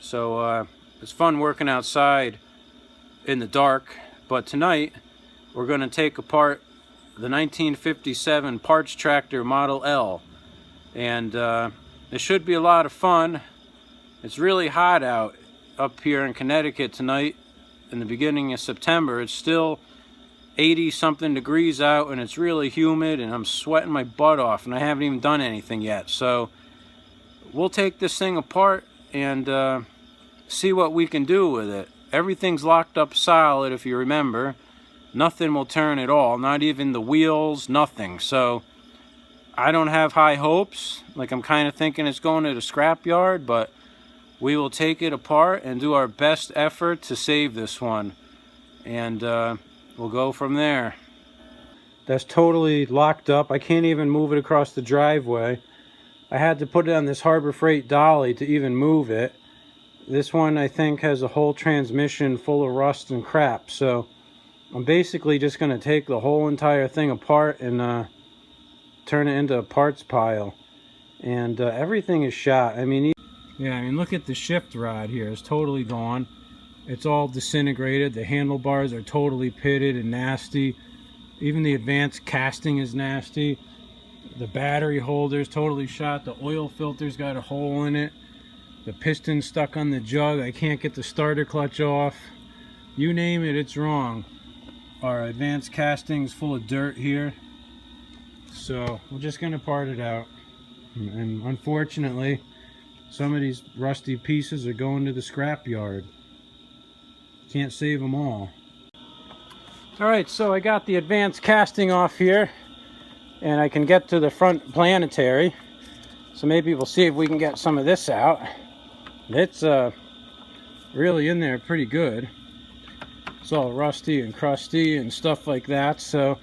So it's fun working outside in the dark. But tonight we're going to take apart the 1957 Parts Tractor Model L. And it should be a lot of fun. It's really hot out up here in Connecticut tonight. In the beginning of September, it's still 80 something degrees out and it's really humid and I'm sweating my butt off and I haven't even done anything yet. So we'll take this thing apart and see what we can do with it. Everything's locked up solid, if you remember. Nothing will turn at all, not even the wheels, nothing. So I don't have high hopes. Like, I'm kind of thinking it's going to the scrapyard, but we will take it apart and do our best effort to save this one. And we'll go from there. That's totally locked up. I can't even move it across the driveway. I had to put it on this Harbor Freight dolly to even move it. This one, I think, has a whole transmission full of rust and crap. So I'm basically just going to take the whole entire thing apart and turn it into a parts pile. And everything is shot. I mean, look at the shift rod here. It's totally gone. It's all disintegrated. The handlebars are totally pitted and nasty. Even the advanced casting is nasty. The battery holder's totally shot. The oil filter's got a hole in it. The piston's stuck on the jug. I can't get the starter clutch off. You name it, it's wrong. Our advanced casting's full of dirt here. So we're just gonna part it out. And unfortunately, some of these rusty pieces are going to the scrapyard. Can't save them all. Alright, so I got the advanced casting off here and I can get to the front planetary. So maybe we'll see if we can get some of this out. It's really in there pretty good. It's all rusty and crusty and stuff like that. So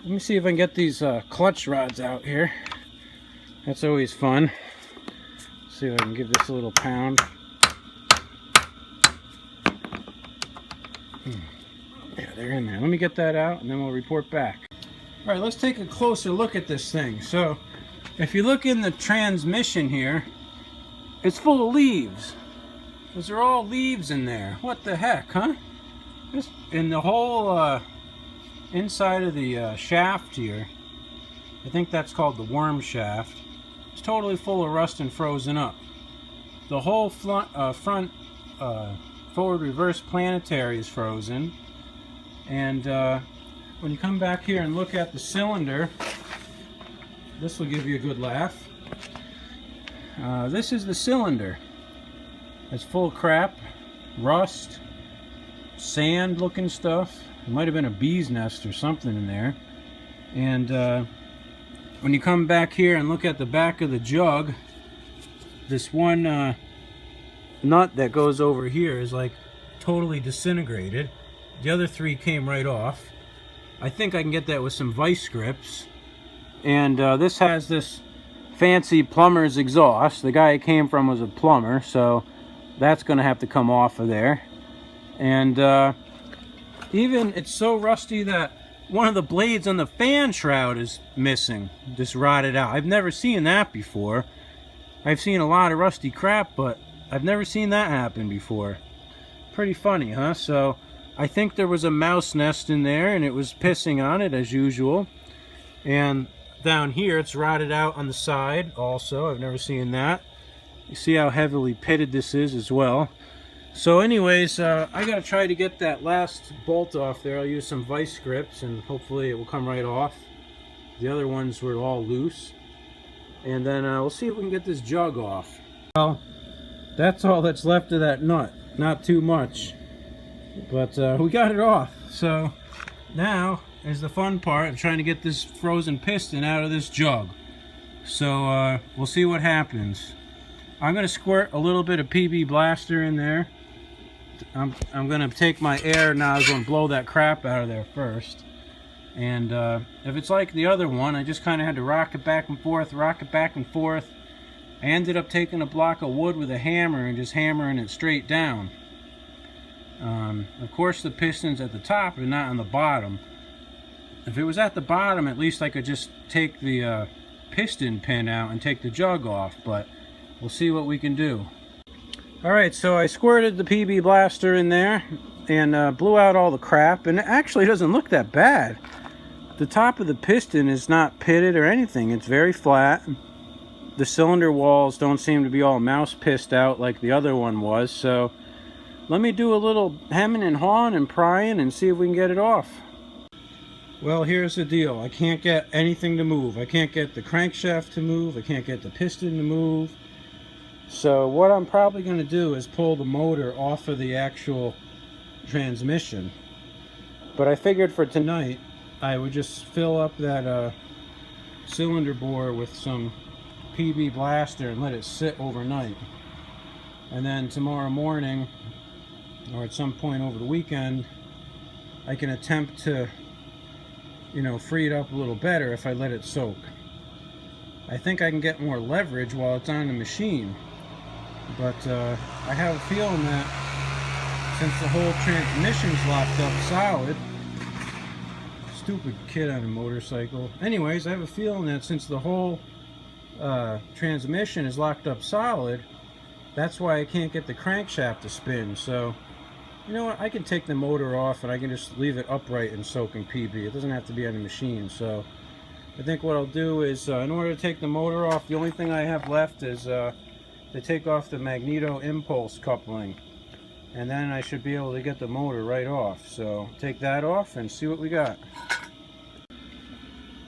let me see if I can get these clutch rods out here. That's always fun. See if I can give this a little pound. Yeah, they're in there. Let me get that out and then we'll report back. All right, let's take a closer look at this thing. So if you look in the transmission here, it's full of leaves. Those are all leaves in there. What the heck, huh? In the whole inside of the shaft here, I think that's called the worm shaft. It's totally full of rust and frozen up. The whole front forward reverse planetary is frozen. And when you come back here and look at the cylinder, this will give you a good laugh. This is the cylinder. It's full of crap, rust, sand looking stuff. It might have been a bee's nest or something in there. And when you come back here and look at the back of the jug, this one nut that goes over here is like totally disintegrated. The other three came right off. I think I can get that with some vice grips. And this has this fancy plumber's exhaust. The guy it came from was a plumber, so that's going to have to come off of there. And even it's so rusty that one of the blades on the fan shroud is missing, just rotted out. I've never seen that before. I've seen a lot of rusty crap, but I've never seen that happen before. Pretty funny, huh? So I think there was a mouse nest in there and it was pissing on it as usual. And down here it's rotted out on the side also. I've never seen that. You see how heavily pitted this is as well. So anyways, I gotta try to get that last bolt off there. I'll use some vice grips and hopefully it will come right off. The other ones were all loose. And then we'll see if we can get this jug off. Well, that's all that's left of that nut. Not too much. But we got it off. So now is the fun part of trying to get this frozen piston out of this jug. So we'll see what happens. I'm going to squirt a little bit of PB Blaster in there. I'm going to take my air nozzle and blow that crap out of there first. And if it's like the other one, I just kind of had to rock it back and forth, rock it back and forth. I ended up taking a block of wood with a hammer and just hammering it straight down. Of course the piston's at the top and not on the bottom. If it was at the bottom, at least I could just take the piston pin out and take the jug off, but we'll see what we can do. Alright, so I squirted the PB Blaster in there and blew out all the crap, and it actually doesn't look that bad. The top of the piston is not pitted or anything. It's very flat. The cylinder walls don't seem to be all mouse pissed out like the other one was, so let me do a little hemming and hawing and prying and see if we can get it off. Well, here's the deal. I can't get anything to move. I can't get the crankshaft to move. I can't get the piston to move. So what I'm probably going to do is pull the motor off of the actual transmission. But I figured for tonight I would just fill up that cylinder bore with some PB Blaster and let it sit overnight. And then tomorrow morning, or at some point over the weekend, I can attempt to, free it up a little better if I let it soak. I think I can get more leverage while it's on the machine, but I have a feeling that since the whole transmission's locked up solid, stupid kid on a motorcycle. Anyways, I have a feeling that since the whole transmission is locked up solid, that's why I can't get the crankshaft to spin. So you know what, I can take the motor off and I can just leave it upright and soak in PB. It doesn't have to be on the machine. So I think what I'll do is, in order to take the motor off, the only thing I have left is to take off the magneto impulse coupling, and then I should be able to get the motor right off. So take that off and see what we got.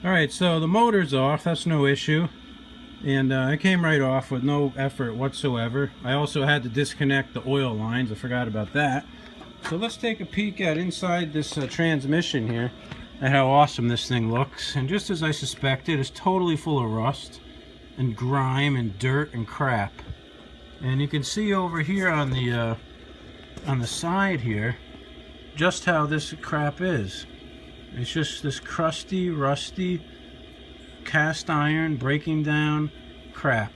Alright, so the motor's off, that's no issue, and it came right off with no effort whatsoever. I also had to disconnect the oil lines, I forgot about that. So let's take a peek at inside this transmission here, at how awesome this thing looks. And just as I suspected, it's totally full of rust and grime and dirt and crap. And you can see over here on the side here just how this crap is. It's just this crusty, rusty, cast iron, breaking down crap.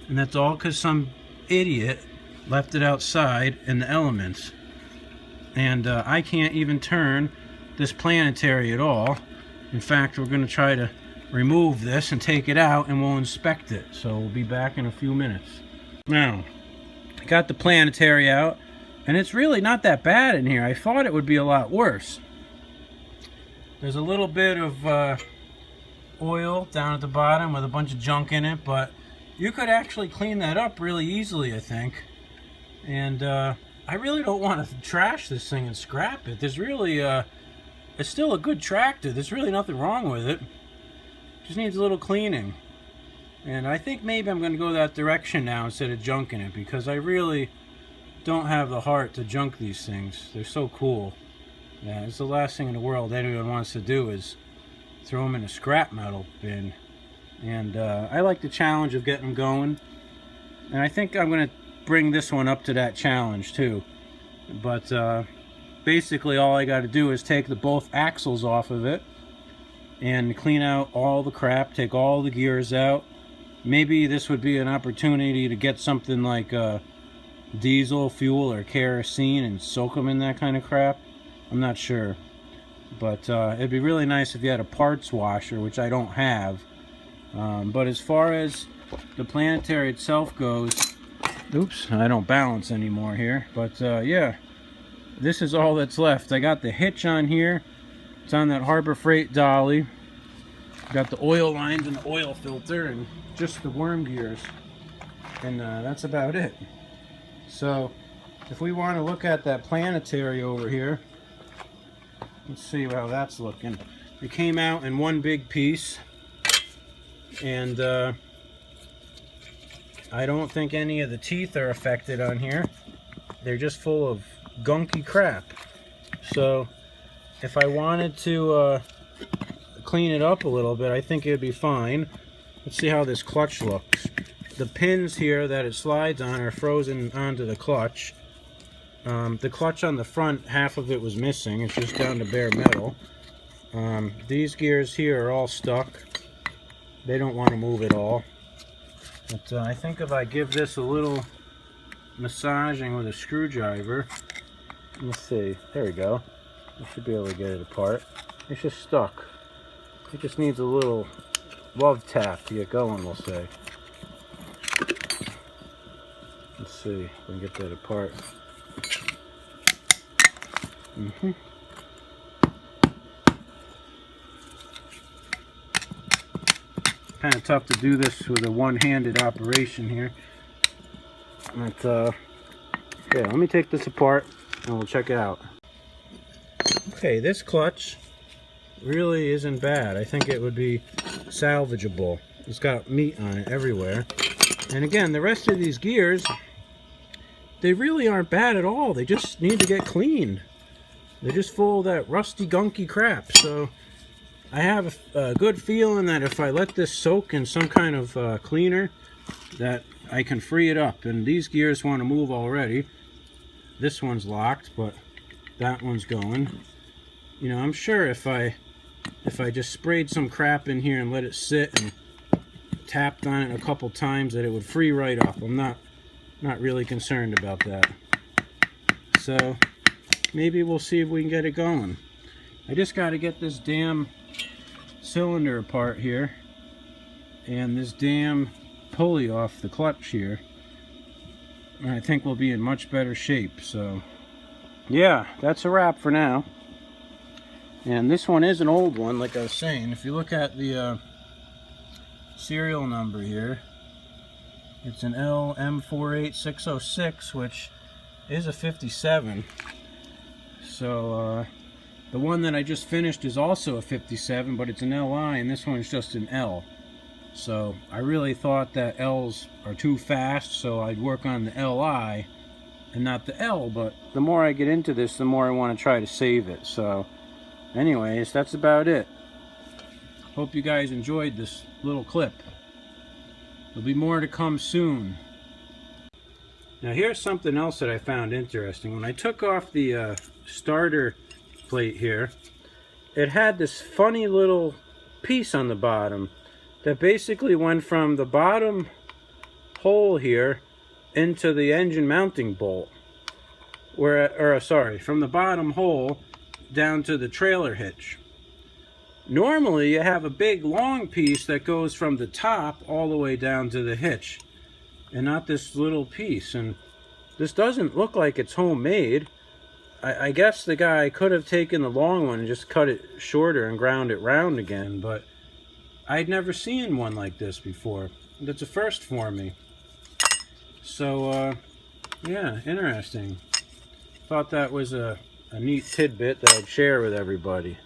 And that's all because some idiot left it outside in the elements. And I can't even turn this planetary at all. In fact, we're going to try to remove this and take it out, and we'll inspect it. So we'll be back in a few minutes. Now, I got the planetary out, and it's really not that bad in here. I thought it would be a lot worse. There's a little bit of oil down at the bottom with a bunch of junk in it, but you could actually clean that up really easily, I think. And I really don't want to trash this thing and scrap it. There's really, it's still a good tractor. There's really nothing wrong with it. Just needs a little cleaning. And I think maybe I'm going to go that direction now instead of junking it, because I really don't have the heart to junk these things. They're so cool. Yeah, it's the last thing in the world anyone wants to do is throw them in a scrap metal bin. And I like the challenge of getting them going. And I think I'm going to bring this one up to that challenge too. But basically all I got to do is take both axles off of it and clean out all the crap, take all the gears out. Maybe this would be an opportunity to get something like diesel fuel or kerosene and soak them in that kind of crap. I'm not sure, but it'd be really nice if you had a parts washer, which I don't have. But as far as the planetary itself goes, oops, I don't balance anymore here, but yeah, this is all that's left. I got the hitch on here. It's on that Harbor Freight dolly. Got the oil lines and the oil filter and just the worm gears, and that's about it. So if we want to look at that planetary over here, let's see how that's looking. It came out in one big piece, and I don't think any of the teeth are affected on here. They're just full of gunky crap. So if I wanted to clean it up a little bit, I think it'd be fine. Let's see how this clutch looks. The pins here that it slides on are frozen onto the clutch. The clutch on the front, half of it was missing. It's just down to bare metal. These gears here are all stuck. They don't want to move at all. But I think if I give this a little massaging with a screwdriver, let's see, there we go. I should be able to get it apart. It's just stuck. It just needs a little love tap to get going, we'll say. Let's see if I can get that apart. Kind of tough to do this with a one-handed operation here. But yeah, let me take this apart and we'll check it out. Okay, this clutch really isn't bad. I think it would be salvageable. It's got meat on it everywhere. And again, the rest of these gears, they really aren't bad at all. They just need to get cleaned. They're just full of that rusty, gunky crap. So I have a good feeling that if I let this soak in some kind of cleaner, that I can free it up. And these gears want to move already. This one's locked, but that one's going. You know, I'm sure if I just sprayed some crap in here and let it sit and tapped on it a couple times, that it would free right up. I'm not really concerned about that. So maybe we'll see if we can get it going. I just got to get this damn cylinder apart here and this damn pulley off the clutch here, and I think we'll be in much better shape. So yeah, that's a wrap for now. And this one is an old one, like I was saying. If you look at the serial number here, it's an LM48606, which is a 57. So the one that I just finished is also a 57, but it's an LI, and this one's just an L. So I really thought that L's are too fast, so I'd work on the LI and not the L. But the more I get into this, the more I want to try to save it. So anyways, that's about it. Hope you guys enjoyed this little clip. There'll be more to come soon. Now here's something else that I found interesting. When I took off the starter plate here, it had this funny little piece on the bottom that basically went from the bottom hole here into the engine mounting bolt. From the bottom hole down to the trailer hitch. Normally you have a big long piece that goes from the top all the way down to the hitch, and not this little piece. And this doesn't look like it's homemade. I guess the guy could have taken the long one and just cut it shorter and ground it round again, but I'd never seen one like this before. That's a first for me. So yeah, interesting. Thought that was a neat tidbit that I'd share with everybody.